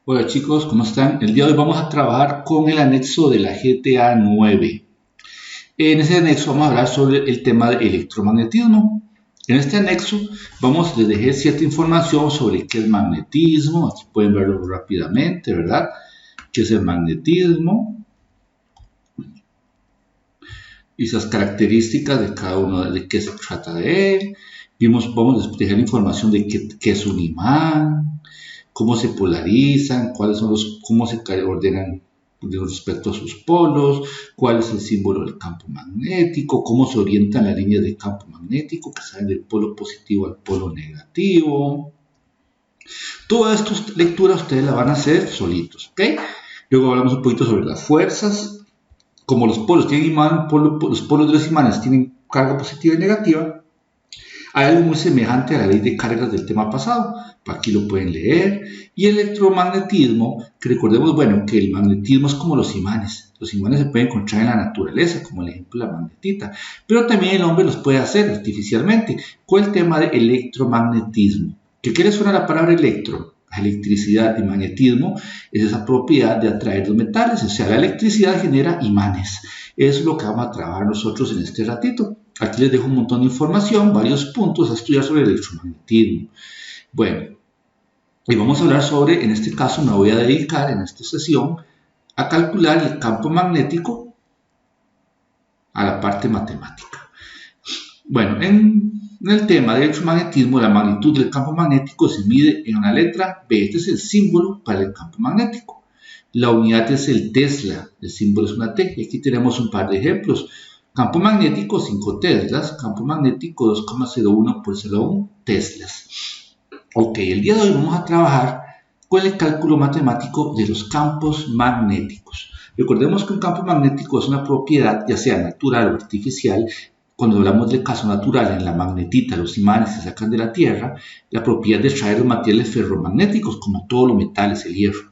Hola chicos, ¿cómo están? El día de hoy vamos a trabajar con el anexo de la GTA 9. En ese anexo vamos a hablar sobre el tema de electromagnetismo. En este anexo vamos a dejar cierta información sobre qué es magnetismo. Aquí pueden verlo rápidamente, ¿verdad? ¿Qué es el magnetismo? Y esas características de cada uno, de qué se trata de él. Vamos a dejar información de qué es un imán, cómo se polarizan, cómo se ordenan respecto a sus polos, cuál es el símbolo del campo magnético, cómo se orientan las líneas de campo magnético que salen del polo positivo al polo negativo. Todas estas lecturas ustedes las van a hacer solitos, ¿ok? Luego hablamos un poquito sobre las fuerzas, como los polos tienen imán, los polos de los imanes tienen carga positiva y negativa. Hay algo muy semejante a la ley de cargas del tema pasado. Aquí lo pueden leer. Y el electromagnetismo, que recordemos, bueno, que el magnetismo es como los imanes. Los imanes se pueden encontrar en la naturaleza, como el ejemplo de la magnetita. Pero también el hombre los puede hacer artificialmente, con el tema de electromagnetismo. ¿Qué quiere sonar la palabra electro? Electricidad y magnetismo es esa propiedad de atraer los metales, o sea, la electricidad genera imanes. Eso es lo que vamos a trabajar nosotros en este ratito. Aquí les dejo un montón de información, varios puntos a estudiar sobre el electromagnetismo. Bueno, y vamos a hablar sobre, en este caso me voy a dedicar en esta sesión a calcular el campo magnético a la parte matemática. Bueno, en el tema del electromagnetismo, la magnitud del campo magnético se mide en una letra B. Este es el símbolo para el campo magnético. La unidad es el Tesla, el símbolo es una T. Y aquí tenemos un par de ejemplos. Campo magnético 5 teslas, campo magnético 2,01 por 0,1 teslas. Ok, el día de hoy vamos a trabajar con el cálculo matemático de los campos magnéticos. Recordemos que un campo magnético es una propiedad, ya sea natural o artificial. Cuando hablamos del caso natural, en la magnetita, los imanes se sacan de la Tierra, la propiedad de extraer los materiales ferromagnéticos, como todos los metales, el hierro.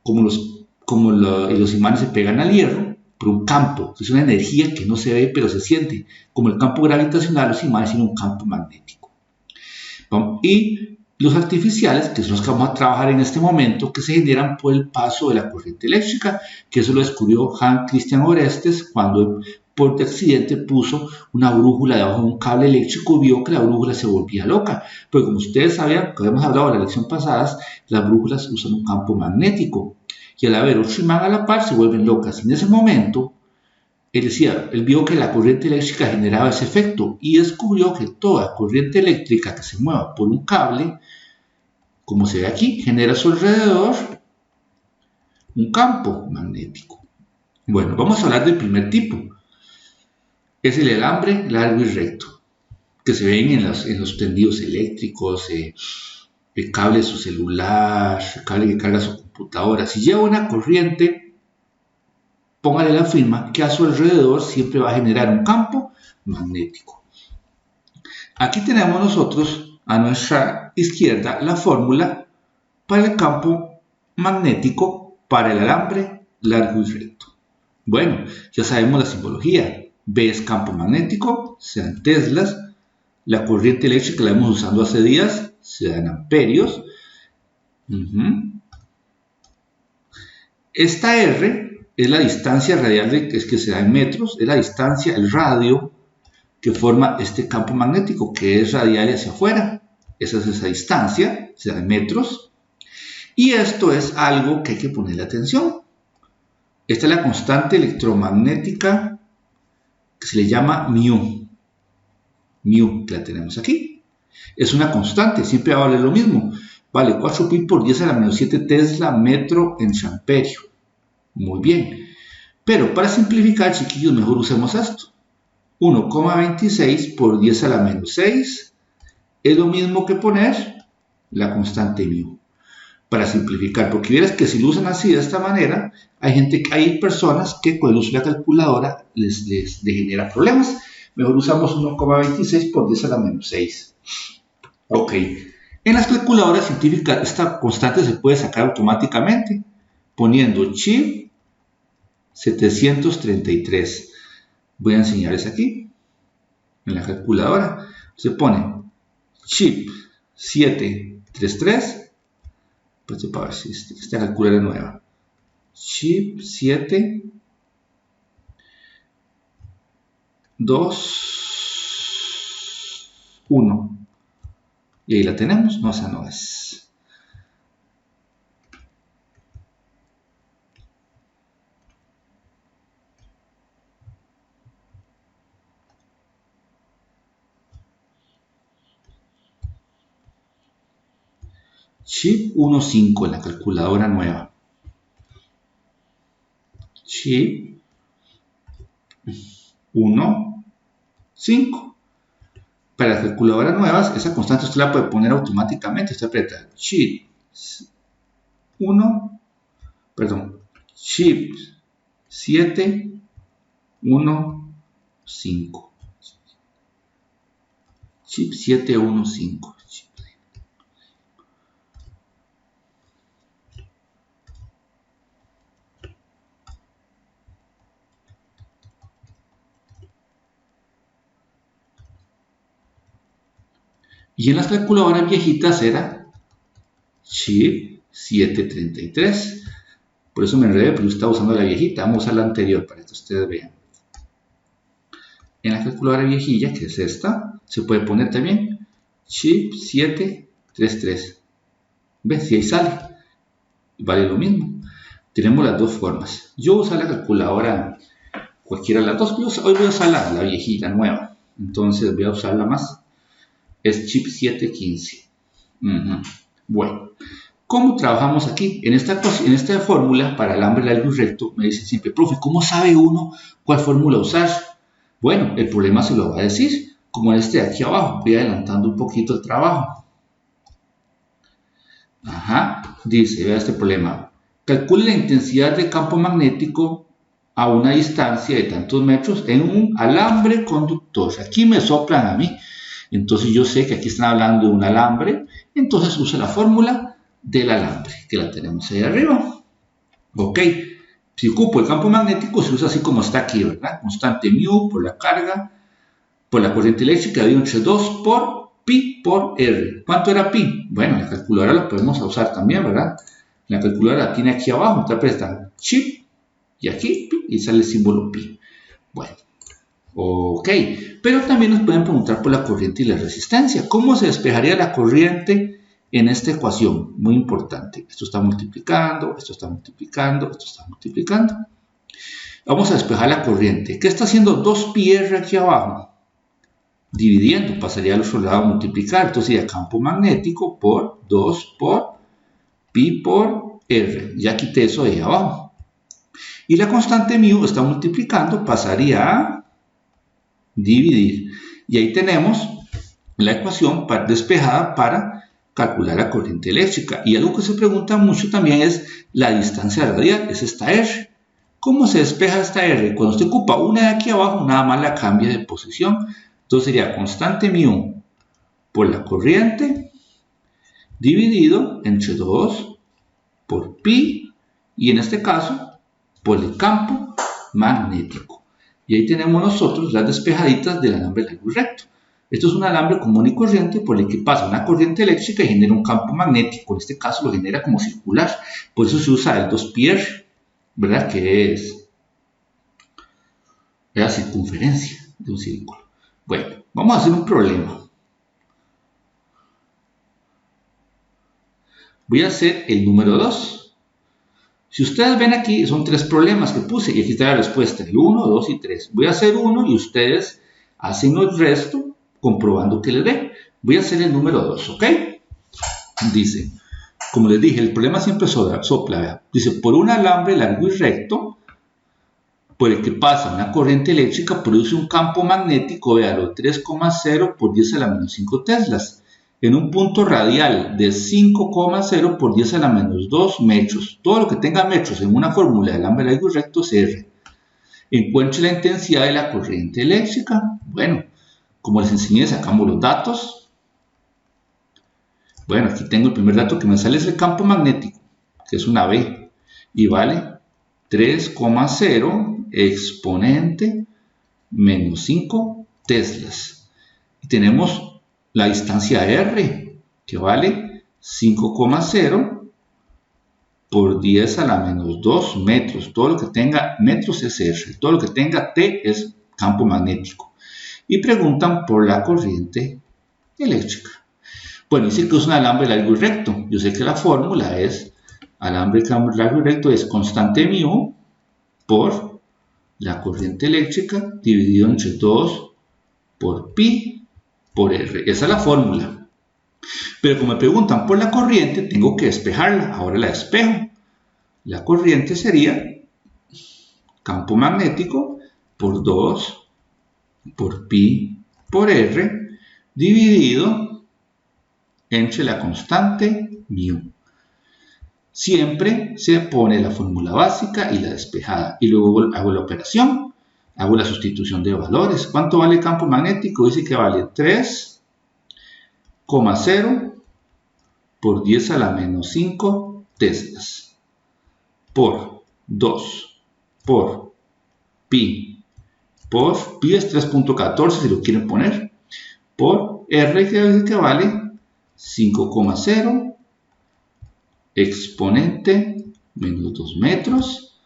Como los imanes se pegan al hierro, por un campo, es una energía que no se ve pero se siente. Como el campo gravitacional, los imanes tienen un campo magnético. Y los artificiales, que son los que vamos a trabajar en este momento, que se generan por el paso de la corriente eléctrica, que eso lo descubrió Hans Christian Orestes cuando por accidente puso una brújula debajo de un cable eléctrico y vio que la brújula se volvía loca. Porque como ustedes sabían, que habíamos hablado en la lección pasada, las brújulas usan un campo magnético y al haber otro imán a la par se vuelven locas. Y en ese momento, él vio que la corriente eléctrica generaba ese efecto y descubrió que toda corriente eléctrica que se mueva por un cable, como se ve aquí, genera a su alrededor un campo magnético. Bueno, vamos a hablar del primer tipo. Es el alambre largo y recto, que se ven en los tendidos eléctricos, el cable de su celular, el cable que carga su computadora. Si lleva una corriente, póngale la firma que a su alrededor siempre va a generar un campo magnético. Aquí tenemos nosotros a nuestra izquierda la fórmula para el campo magnético para el alambre largo y recto. Bueno, ya sabemos la simbología. B es campo magnético, se dan teslas. La corriente eléctrica la hemos usado hace días, se dan amperios. Esta R es la distancia radial que se da en metros, es la distancia, el radio que forma este campo magnético, que es radial hacia afuera. Esa es esa distancia, se da en metros. Y esto es algo que hay que ponerle atención. Esta es la constante electromagnética que se le llama mu. Mu, que la tenemos aquí. Es una constante, siempre va a valer lo mismo. Vale 4pi por 10 a la menos 7 tesla metro en amperio. Muy bien. Pero para simplificar, chiquillos, mejor usemos esto. 1,26 por 10 a la menos 6 es lo mismo que poner la constante mu. Para simplificar, porque vieras que si lo usan así de esta manera, hay personas que con el uso de la calculadora les genera problemas. Mejor usamos 1,26 por 10 a la menos 6. Ok. En las calculadoras científicas esta constante se puede sacar automáticamente poniendo chip 733. Voy a enseñarles aquí en la calculadora. Se pone chip 733 Pues para ver si esta calculadora es nueva. Chip 7 2 1. Y ahí la tenemos. No, esa no es. Chip 1.5 en la calculadora nueva. Chip 1.5. Para las calculadoras nuevas, esa constante usted la puede poner automáticamente. Usted aprieta chip 7 1 5. Chip 715. Y en las calculadoras viejitas era chip 733. Por eso me enredé, pero yo estaba usando la viejita. Vamos a usar la anterior para que ustedes vean. En la calculadora viejilla, que es esta, se puede poner también chip 733. ¿Ves? Si ahí sale. Vale lo mismo. Tenemos las dos formas. Yo voy a usar la calculadora, cualquiera de las dos. Hoy voy a usar la viejita, nueva. Entonces voy a usarla más. Es chip 715. Bueno, ¿cómo trabajamos aquí? En esta fórmula para alambre largo y recto me dicen siempre, profe, ¿cómo sabe uno cuál fórmula usar? Bueno, el problema se lo va a decir, como en este de aquí abajo. Voy adelantando un poquito el trabajo. Dice, vea este problema. Calcule la intensidad de campo magnético a una distancia de tantos metros en un alambre conductor. Aquí me soplan a mí. Entonces yo sé que aquí están hablando de un alambre, entonces uso la fórmula del alambre, que la tenemos ahí arriba. Ok, si ocupo el campo magnético se usa así como está aquí, ¿verdad? Constante mu por la carga, por la corriente eléctrica, dividido entre 2 por pi por r. ¿Cuánto era pi? Bueno, la calculadora la podemos usar también, ¿verdad? La calculadora la tiene aquí abajo, te prestan chip y aquí pi, y sale el símbolo pi. Bueno. Ok, pero también nos pueden preguntar por la corriente y la resistencia. ¿Cómo se despejaría la corriente en esta ecuación? Muy importante. Esto está multiplicando, esto está multiplicando, esto está multiplicando. Vamos a despejar la corriente. ¿Qué está haciendo 2πr aquí abajo? Dividiendo, pasaría al otro lado a multiplicar. Entonces sería campo magnético por 2 por pi por r. Ya quité eso de ahí abajo. Y la constante mu está multiplicando, pasaría a dividir. Y ahí tenemos la ecuación despejada para calcular la corriente eléctrica. Y algo que se pregunta mucho también es la distancia radial, es esta R. ¿Cómo se despeja esta R? Cuando usted ocupa una de aquí abajo, nada más la cambia de posición. Entonces sería constante mu por la corriente dividido entre 2 por pi y en este caso por el campo magnético. Y ahí tenemos nosotros las despejaditas del alambre largo y recto. Esto es un alambre común y corriente por el que pasa una corriente eléctrica y genera un campo magnético. En este caso lo genera como circular. Por eso se usa el 2πr, ¿verdad? Que es la circunferencia de un círculo. Bueno, vamos a hacer un problema. Voy a hacer el número 2. Si ustedes ven aquí, son 3 problemas que puse y aquí está la respuesta, el 1, 2 y 3. Voy a hacer uno y ustedes hacen el resto comprobando que les dé. Voy a hacer el número 2, ¿ok? Dice, como les dije, el problema siempre sopla, ¿verdad? Dice, por un alambre largo y recto, por el que pasa una corriente eléctrica, produce un campo magnético, véalo, 3,0 por 10 a la menos 5 teslas. En un punto radial de 5,0 por 10 a la menos 2 metros. Todo lo que tenga metros en una fórmula de alambre largo y recto es R. Encuentre la intensidad de la corriente eléctrica. Bueno, como les enseñé, sacamos los datos. Bueno, aquí tengo el primer dato que me sale, es el campo magnético, que es una B, y vale 3,0 exponente menos 5 teslas. Y tenemos la distancia R, que vale 5,0 por 10 a la menos 2 metros. Todo lo que tenga metros es R. Todo lo que tenga T es campo magnético. Y preguntan por la corriente eléctrica. Bueno, dice que es un alambre largo y recto. Yo sé que la fórmula es alambre largo y recto es constante μ por la corriente eléctrica dividido entre 2 por pi por R. Esa es la fórmula. Pero como me preguntan por la corriente, tengo que despejarla. Ahora la despejo. La corriente sería campo magnético por 2 por pi por R dividido entre la constante μ. Siempre se pone la fórmula básica y la despejada. Y luego hago la operación, hago la sustitución de valores. ¿Cuánto vale el campo magnético? Dice que vale 3,0 por 10 a la menos 5 teslas por 2 por pi es 3.14 si lo quieren poner, por R que vale 5,0 exponente menos 2 metros.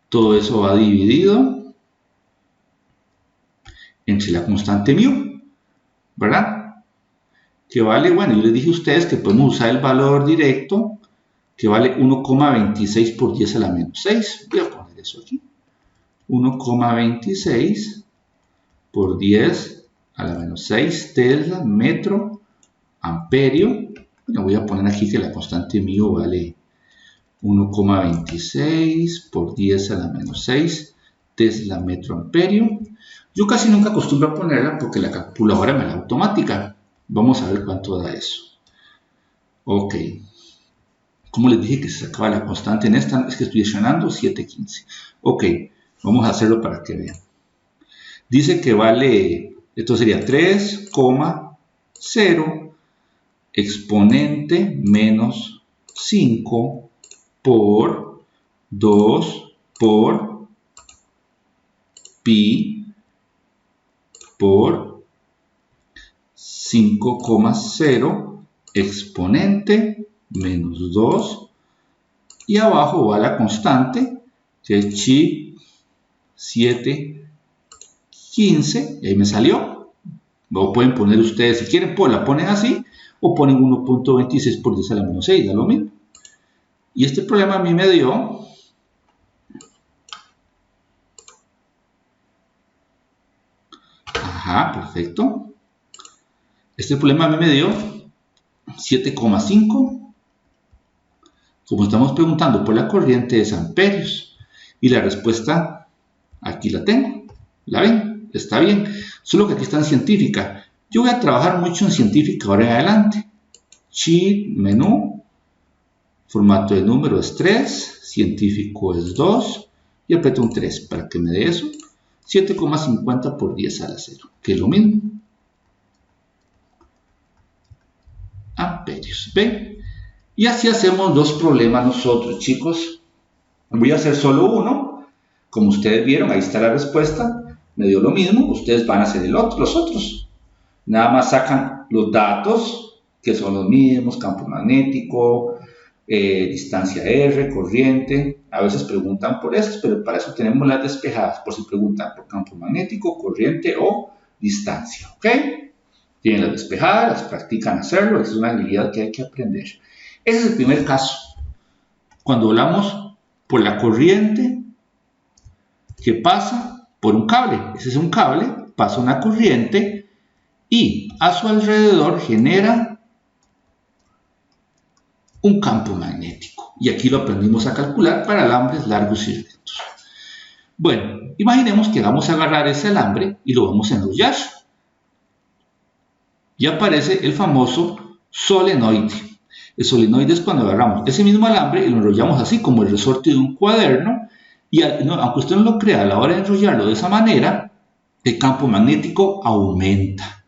Todo eso va dividido entre la constante μ, ¿verdad? Que vale, bueno, yo les dije a ustedes que podemos usar el valor directo, que vale 1,26 por 10 a la menos 6. Voy a poner eso aquí. 1,26 por 10 a la menos 6 tesla metro amperio. Bueno, voy a poner aquí que la constante μ vale 1,26 por 10 a la menos 6 tesla metro amperio. Yo casi nunca acostumbro a ponerla porque la calculadora me la automática. Vamos a ver cuánto da eso. Ok. Como les dije que se sacaba la constante en esta, es que estoy llenando 7,15. Ok, vamos a hacerlo para que vean. Dice que vale, esto sería 3,0 exponente menos 5 por 2 por pi por 5,0 exponente menos 2 y abajo va la constante que es chi 7,15 y ahí me salió. Lo pueden poner ustedes, si quieren pues la ponen así o ponen 1.26 por 10 a la menos 6, da lo mismo. Y este problema a mí me dio perfecto. Este problema a mí me dio 7,5. Como estamos preguntando por la corriente de amperios. Y la respuesta, aquí la tengo. ¿La ven? Está bien. Solo que aquí está en científica. Yo voy a trabajar mucho en científica ahora en adelante. Sheet, menú. Formato de número es 3. Científico es 2. Y aprieto un 3 para que me dé eso. 7,50 por 10 a la 0. Que es lo mismo. Amperios. ¿Ven? Y así hacemos dos problemas nosotros, chicos. Voy a hacer solo uno. Como ustedes vieron, ahí está la respuesta. Me dio lo mismo. Ustedes van a hacer los otros. Nada más sacan los datos, que son los mismos. Campo magnético, distancia R, corriente. A veces preguntan por esas, pero para eso tenemos las despejadas. Por si preguntan por campo magnético, corriente o distancia. ¿Ok? Tienen las despejadas, las practican hacerlo. Es una habilidad que hay que aprender. Ese es el primer caso. Cuando hablamos por la corriente que pasa por un cable. Ese es un cable, pasa una corriente y a su alrededor genera un campo magnético. Y aquí lo aprendimos a calcular para alambres largos y rectos. Bueno, imaginemos que vamos a agarrar ese alambre y lo vamos a enrollar. Y aparece el famoso solenoide. El solenoide es cuando agarramos ese mismo alambre y lo enrollamos así como el resorte de un cuaderno y aunque usted no lo crea, a la hora de enrollarlo de esa manera, el campo magnético aumenta.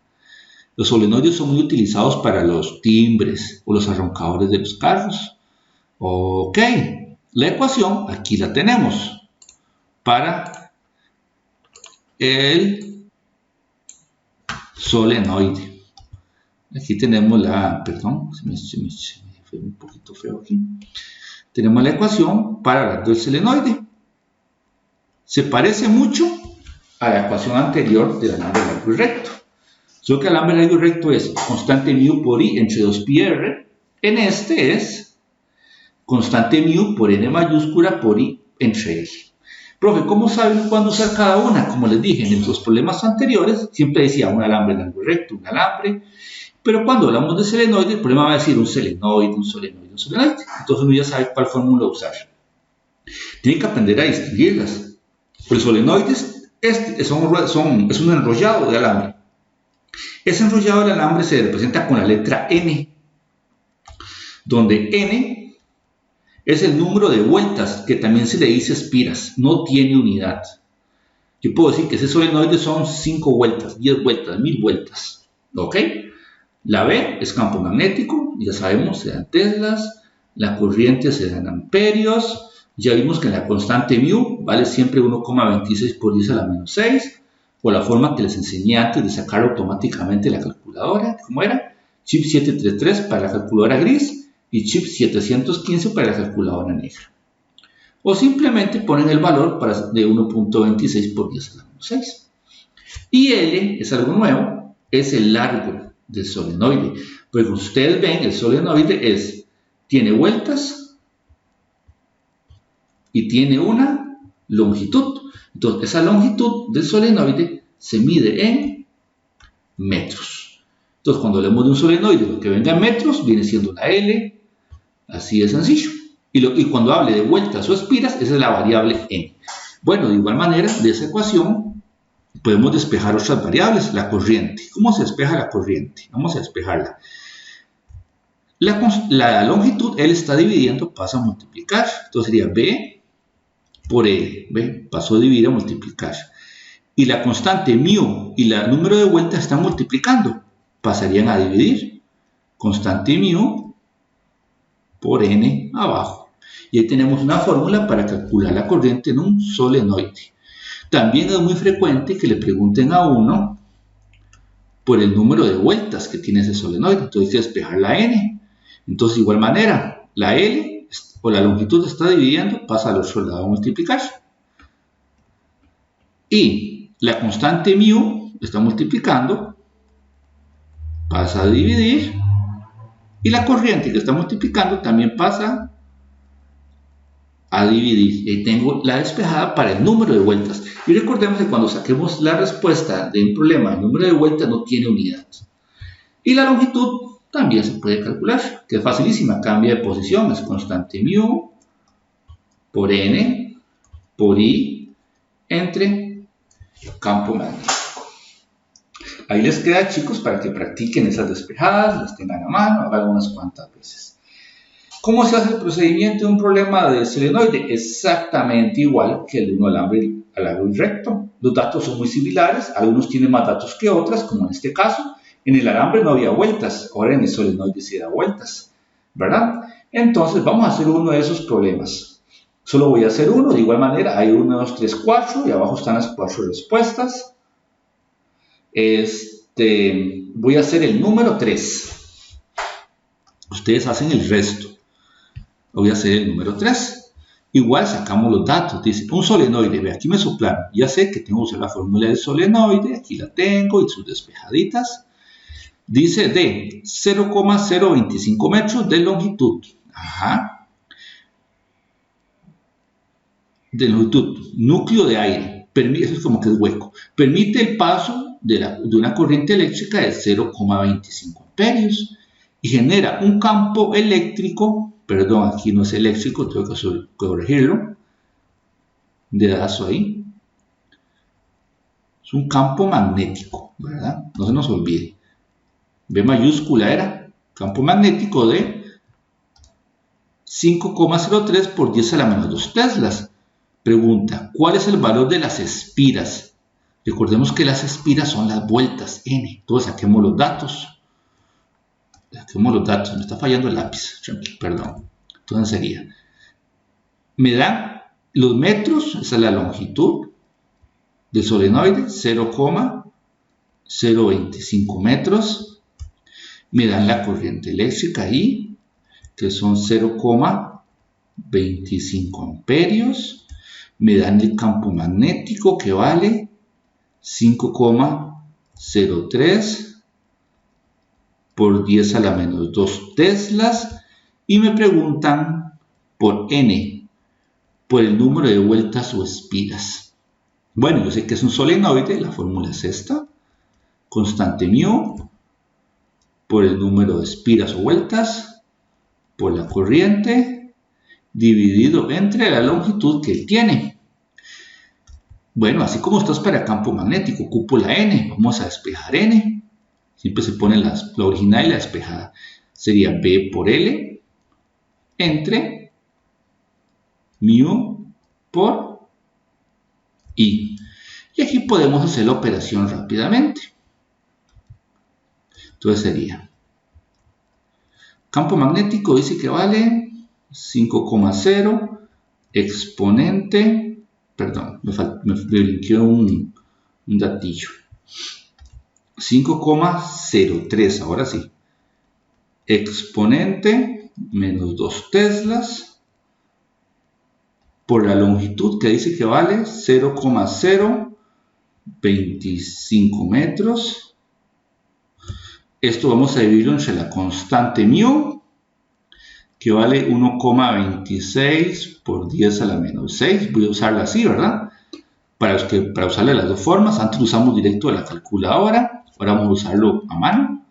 Los solenoides son muy utilizados para los timbres o los arrancadores de los carros. Ok, la ecuación aquí la tenemos para el solenoide. Aquí tenemos la, perdón, se me fue un poquito poquito feo aquí. Tenemos la ecuación para hablar del solenoide. Se parece mucho a la ecuación anterior del alambre largo y recto. Solo que el alambre largo y recto es constante mu por i entre 2πr. En este es constante mu por n mayúscula por i entre l. Profe, ¿cómo saben cuándo usar cada una? Como les dije en los problemas anteriores, siempre decía un alambre largo y recto, un alambre. Pero cuando hablamos de solenoide, el problema va a decir un solenoide, un solenoide, un solenoide. Entonces uno ya sabe cuál fórmula usar. Tienen que aprender a distinguirlas. El solenoide es un enrollado de alambre. Ese enrollado del alambre se representa con la letra N, donde N es el número de vueltas, que también se le dice espiras, no tiene unidad. Yo puedo decir que ese solenoide son 5 vueltas, 10 vueltas, 1000 vueltas. ¿Ok? La B es campo magnético, ya sabemos, se dan teslas, la corriente se dan amperios. Ya vimos que la constante mu vale siempre 1,26 por 10 a la menos 6, o la forma que les enseñé antes de sacar automáticamente la calculadora, ¿cómo era? Chip 733 para la calculadora gris y chip 715 para la calculadora negra. O simplemente ponen el valor de 1,26 por 10 a la menos 6. Y L es algo nuevo, es el largo del solenoide. Pues como ustedes ven, el solenoide tiene vueltas y tiene una longitud. Entonces, esa longitud del solenoide se mide en metros. Entonces, cuando hablemos de un solenoide, lo que venga en metros viene siendo la L, así de sencillo. Y cuando hable de vueltas o espiras, esa es la variable N. Bueno, de igual manera, de esa ecuación podemos despejar otras variables. La corriente. ¿Cómo se despeja la corriente? Vamos a despejarla. La longitud, L está dividiendo, pasa a multiplicar. Entonces sería B por L. ¿Ve? Pasó a dividir a multiplicar. Y la constante mu y el número de vueltas están multiplicando. Pasarían a dividir. Constante mu por n abajo. Y ahí tenemos una fórmula para calcular la corriente en un solenoide. También es muy frecuente que le pregunten a uno por el número de vueltas que tiene ese solenoide. Entonces hay que despejar la n. Entonces, de igual manera, la L o la longitud está dividiendo, pasa al otro lado a multiplicar. Y la constante mu está multiplicando, pasa a dividir. Y la corriente que está multiplicando también pasa a dividir. Y tengo la despejada para el número de vueltas. Y recordemos que cuando saquemos la respuesta de un problema, el número de vueltas no tiene unidad. Y la longitud también se puede calcular, que es facilísima, cambia de posición, es constante mu por n por i entre campo magnético. Ahí les queda, chicos, para que practiquen esas despejadas, las tengan a mano, hagan unas cuantas veces. ¿Cómo se hace el procedimiento de un problema de solenoide? Exactamente igual que el de un alambre largo y recto. Los datos son muy similares, algunos tienen más datos que otras, como en este caso. En el alambre no había vueltas, ahora en el solenoide sí da vueltas, ¿verdad? Entonces vamos a hacer uno de esos problemas. Solo voy a hacer uno, de igual manera hay 1, 2, 3, 4 y abajo están las 4 respuestas. Voy a hacer el número 3. Ustedes hacen el resto. Voy a hacer el número 3. Igual sacamos los datos. Dice, un solenoide, ve, aquí me soplaron. Ya sé que tengo que usar la fórmula del solenoide, aquí la tengo y sus despejaditas. Dice de 0,025 metros de longitud. Ajá. De longitud. Núcleo de aire. Eso es como que es hueco. Permite el paso de una corriente eléctrica de 0,25 amperios. Y genera un campo eléctrico. Perdón, aquí no es eléctrico, tengo que corregirlo. Dedazo ahí. Es un campo magnético, ¿verdad? No se nos olvide. B mayúscula era campo magnético de 5,03 por 10 a la menos 2 teslas. Pregunta, ¿cuál es el valor de las espiras? Recordemos que las espiras son las vueltas n. Entonces saquemos los datos. Me está fallando el lápiz. Perdón. Entonces sería, me dan los metros, esa es la longitud del solenoide, 0,025 metros. Me dan la corriente eléctrica I, que son 0,25 amperios. Me dan el campo magnético que vale 5,03 por 10 a la menos 2 teslas. Y me preguntan por N, por el número de vueltas o espiras. Bueno, yo sé que es un solenoide, la fórmula es esta. Constante μ por el número de espiras o vueltas por la corriente dividido entre la longitud que él tiene. Bueno, así como esto es para campo magnético, ocupo la N. Vamos a despejar N. Siempre se pone la original y la despejada. Sería B por L entre μ por I. Y aquí podemos hacer la operación rápidamente. Entonces sería, campo magnético dice que vale 5,0 exponente, perdón, me brinqueó un datillo. 5,03, ahora sí. Exponente menos 2 teslas por la longitud que dice que vale 0,025 metros. Esto vamos a dividirlo entre la constante μ, que vale 1,26 por 10 a la menos 6. Voy a usarla así, ¿verdad? Para usarla de las dos formas. Antes lo usamos directo de la calculadora. Ahora vamos a usarlo a mano.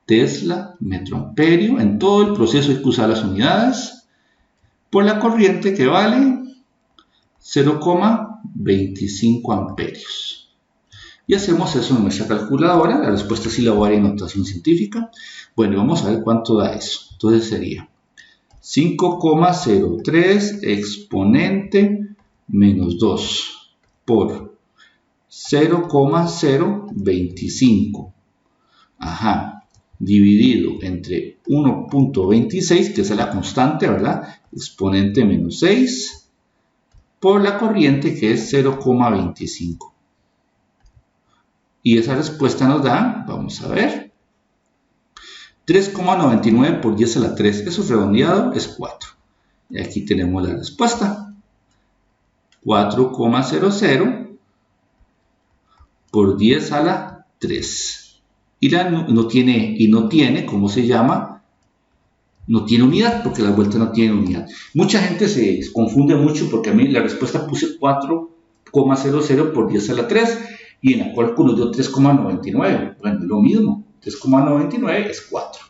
Tesla, metro amperio. En todo el proceso hay que usar las unidades. Por la corriente que vale 0,25 amperios. Y hacemos eso en nuestra calculadora. La respuesta sí la voy a dar en notación científica. Bueno, vamos a ver cuánto da eso. Entonces sería 5,03 exponente menos 2 por 0,025. Dividido entre 1,26, que es la constante, ¿verdad? Exponente menos 6 por la corriente, que es 0,25. Y esa respuesta nos da, vamos a ver, 3,99 por 10 a la 3. Eso redondeado es 4. Y aquí tenemos la respuesta. 4,00 por 10 a la 3. Y no tiene, ¿cómo se llama? No tiene unidad, porque la vuelta no tiene unidad. Mucha gente se confunde mucho porque a mí la respuesta puse 4,00 por 10 a la 3. Y en la cálculo dio 3,99. Bueno, es lo mismo. 3,99 es 4.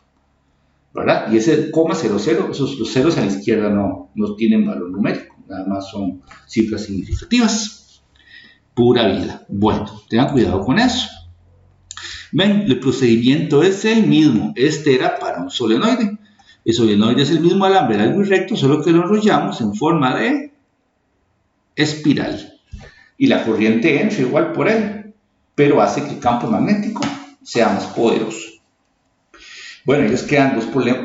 ¿Verdad? Y ese 0,00, los ceros a la izquierda no tienen valor numérico. Nada más son cifras significativas. Pura vida. Bueno, tengan cuidado con eso. Ven, el procedimiento es el mismo. Este era para un solenoide. El solenoide es el mismo alambre largo y recto, solo que lo enrollamos en forma de espiral. Y la corriente entra igual por él, pero hace que el campo magnético sea más poderoso. Bueno, ellos quedan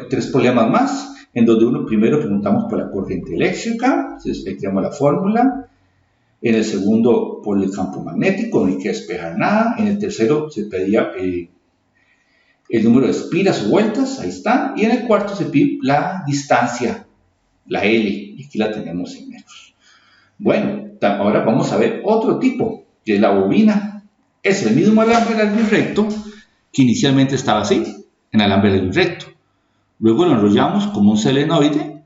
3 problemas más, en donde primero preguntamos por la corriente eléctrica, tenemos la fórmula. En el segundo, por el campo magnético, no hay que despejar nada. En el tercero se pedía el número de espiras o vueltas, ahí está. Y en el cuarto se pide la distancia, la L, y aquí la tenemos en metros. Bueno, ahora vamos a ver otro tipo, que es la bobina. Es el mismo alambre largo y recto que inicialmente estaba así, en alambre largo y recto. Luego lo enrollamos como un solenoide,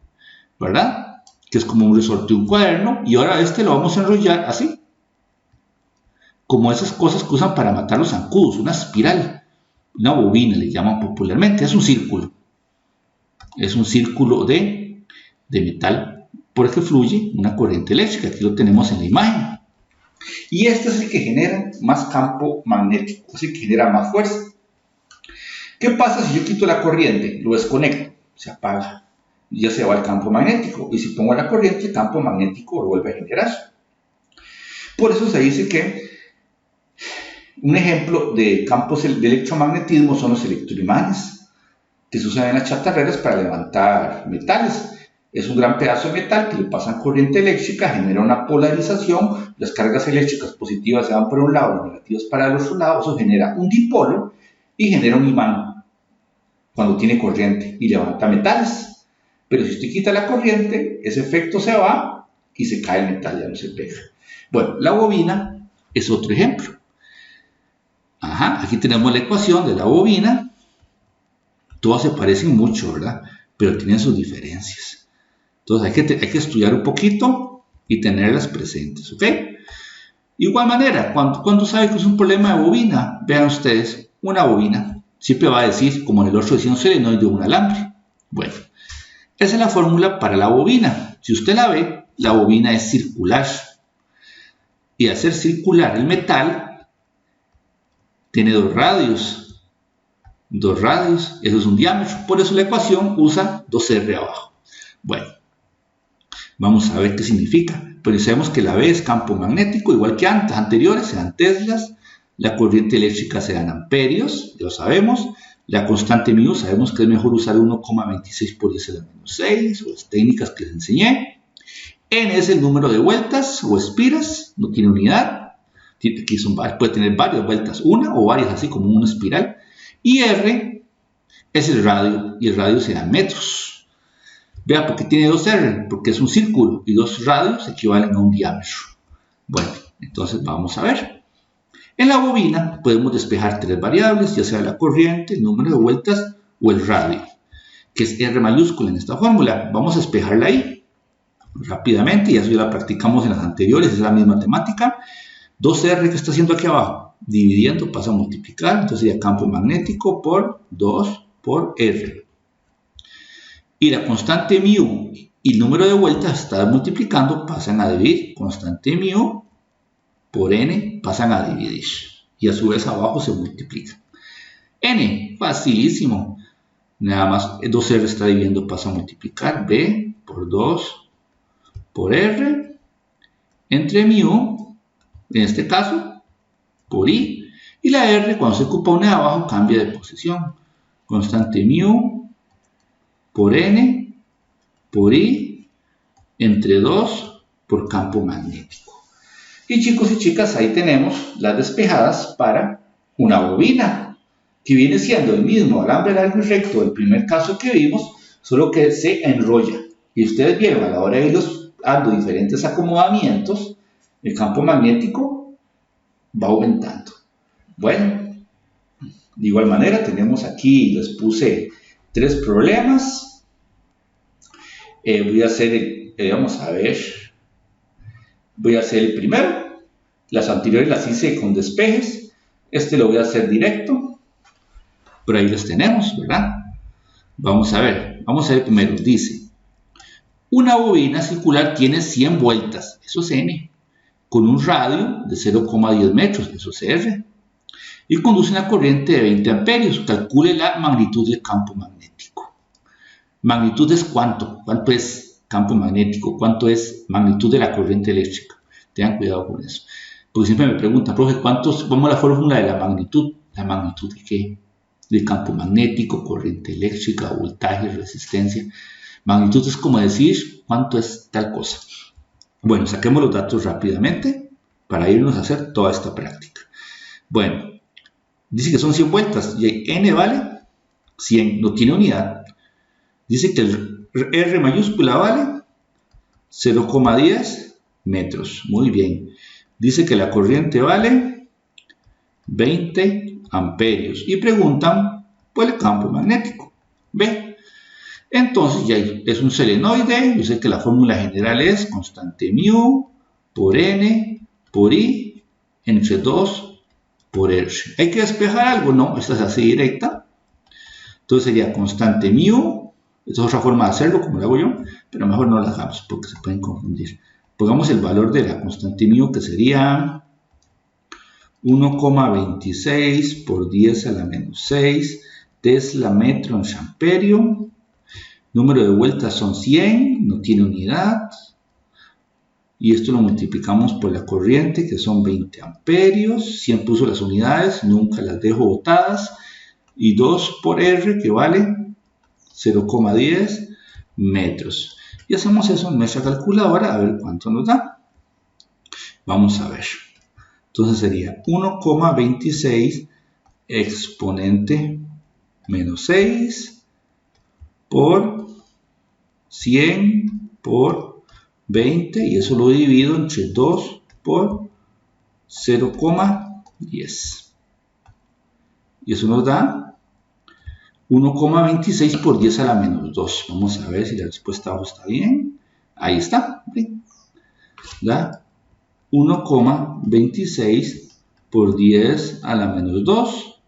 ¿verdad? Que es como un resorte de un cuaderno. Y ahora lo vamos a enrollar así, como esas cosas que usan para matar los zancudos, una espiral, una bobina le llaman popularmente. Es un círculo. Es un círculo de metal, porque fluye una corriente eléctrica. Aquí lo tenemos en la imagen. Y este es el que genera más campo magnético, es el que genera más fuerza. ¿Qué pasa si yo quito la corriente? Lo desconecto, se apaga, y ya se va el campo magnético. Y si pongo la corriente, el campo magnético lo vuelve a generar. Por eso se dice que un ejemplo de campos de electromagnetismo son los electroimanes, que se usan en las chatarreras para levantar metales. Es un gran pedazo de metal que le pasan corriente eléctrica, genera una polarización, las cargas eléctricas positivas se van por un lado, las negativas para el otro lado, eso genera un dipolo y genera un imán cuando tiene corriente y levanta metales. Pero si usted quita la corriente, ese efecto se va y se cae el metal, ya no se pega. Bueno, la bobina es otro ejemplo. Aquí tenemos la ecuación de la bobina. Todas se parecen mucho, ¿verdad? Pero tienen sus diferencias. Entonces hay que estudiar un poquito y tenerlas presentes, ¿ok? Igual manera, cuando sabe que es un problema de bobina, vean ustedes, una bobina siempre va a decir, como en el otro decía, un solenoide o un alambre. Bueno, esa es la fórmula para la bobina. Si usted la ve, la bobina es circular. Y al ser circular el metal, tiene dos radios. Eso es un diámetro. Por eso la ecuación usa 2R abajo. Bueno, vamos a ver qué significa. Pero sabemos que la B es campo magnético, igual que anteriores, sean teslas. La corriente eléctrica se dan amperios, ya lo sabemos. La constante μ, sabemos que es mejor usar 1,26 por 10 a la menos 6, o las técnicas que les enseñé. N es el número de vueltas o espiras, no tiene unidad. Aquí puede tener varias vueltas, una o varias, así como una espiral. Y R es el radio, y el radio se da metros. Vea, ¿por qué tiene 2R? Porque es un círculo, y 2 radios equivalen a un diámetro. Bueno, entonces vamos a ver. En la bobina podemos despejar 3 variables, ya sea la corriente, el número de vueltas o el radio, que es R mayúscula en esta fórmula. Vamos a despejarla ahí rápidamente, y eso ya la practicamos en las anteriores, es la misma temática. 2R que está haciendo aquí abajo, dividiendo pasa a multiplicar, entonces sería campo magnético por 2 por R. Y la constante μ y el número de vueltas está multiplicando, pasan a dividir. Constante μ por N pasan a dividir. Y a su vez abajo se multiplica. N, facilísimo. Nada más 2R está dividiendo, pasa a multiplicar. B por 2 por R entre μ, en este caso, por I. Y la R, cuando se ocupa una de abajo, cambia de posición. Constante μ por N por I entre 2 por campo magnético. Y chicos y chicas, ahí tenemos las despejadas para una bobina, que viene siendo el mismo alambre largo y recto del primer caso que vimos, solo que se enrolla. Y ustedes vieron a la hora de irlos dando diferentes acomodamientos, el campo magnético va aumentando. Bueno, de igual manera tenemos aquí, les puse 3 problemas. Voy a hacer, vamos a ver, voy a hacer el primero. Las anteriores las hice con despejes. Este lo voy a hacer directo. Pero ahí los tenemos, ¿verdad? Vamos a ver el primero. Dice, una bobina circular tiene 100 vueltas, eso es N, con un radio de 0,10 metros, eso es R, y conduce una corriente de 20 amperios. Calcule la magnitud del campo magnético. Magnitud es cuánto es campo magnético, cuánto es magnitud de la corriente eléctrica. Tengan cuidado con eso. Porque siempre me preguntan, profe, ¿cómo es la fórmula de la magnitud? ¿La magnitud de qué? Del campo magnético, corriente eléctrica, voltaje, resistencia. Magnitud es como decir cuánto es tal cosa. Bueno, saquemos los datos rápidamente para irnos a hacer toda esta práctica. Bueno, dice que son 100 vueltas y N vale 100, no tiene unidad. Dice que el R mayúscula vale 0,10 metros. Muy bien. Dice que la corriente vale 20 amperios. Y preguntan por el campo magnético. ¿Ve? Entonces ya es un solenoide. Yo sé que la fórmula general es constante μ por N por I entre 2 por R. ¿Hay que despejar algo? No, esta es así directa. Entonces sería constante μ. Esta es otra forma de hacerlo, como lo hago yo, pero mejor no la hagamos porque se pueden confundir. Pongamos el valor de la constante μ, que sería 1,26 por 10 a la menos 6 tesla metro en amperio. Número de vueltas son 100, no tiene unidad. Y esto lo multiplicamos por la corriente, que son 20 amperios. Siempre uso las unidades, nunca las dejo botadas. Y 2 por R, que vale 0,10 metros. Y hacemos eso en nuestra calculadora a ver cuánto nos da. Vamos a ver. Entonces sería 1,26 exponente menos 6 por 100 por 20 y eso lo divido entre 2 por 0,10. Y eso nos da 1,26 por 10 a la menos 2. Vamos a ver si la respuesta abajo está bien. Ahí está. ¿Da? 1,26 por 10 a la menos 2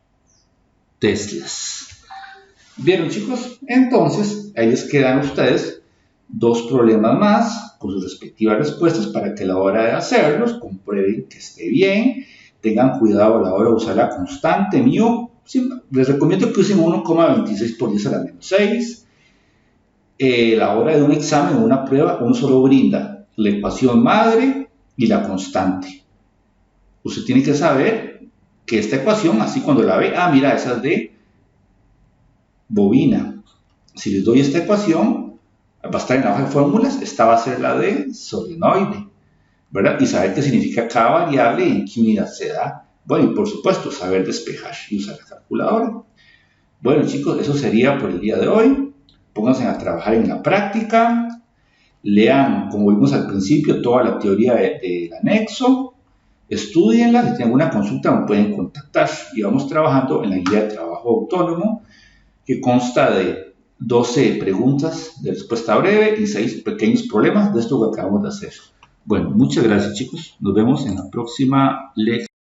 teslas. ¿Vieron, chicos? Entonces, ahí les quedan a ustedes 2 problemas más con sus respectivas respuestas para que a la hora de hacerlos comprueben que esté bien. Tengan cuidado a la hora de usar la constante mu. Les recomiendo que usen 1,26 por 10 a la menos 6. A la hora de un examen o una prueba, uno solo brinda la ecuación madre y la constante. Usted tiene que saber que esta ecuación, así cuando la ve, mira, esa es de bobina. Si les doy esta ecuación, va a estar en la hoja de fórmulas, esta va a ser la de solenoide, ¿verdad? Y saber qué significa cada variable y en qué unidad se da. Bueno, y por supuesto, saber despejar y usar la calculadora. Bueno, chicos, eso sería por el día de hoy. Pónganse a trabajar en la práctica. Lean, como vimos al principio, toda la teoría del anexo. Estudienla. Si tienen alguna consulta, me pueden contactar. Y vamos trabajando en la guía de trabajo autónomo, que consta de 12 preguntas de respuesta breve y 6 pequeños problemas de esto que acabamos de hacer. Bueno, muchas gracias, chicos. Nos vemos en la próxima lección.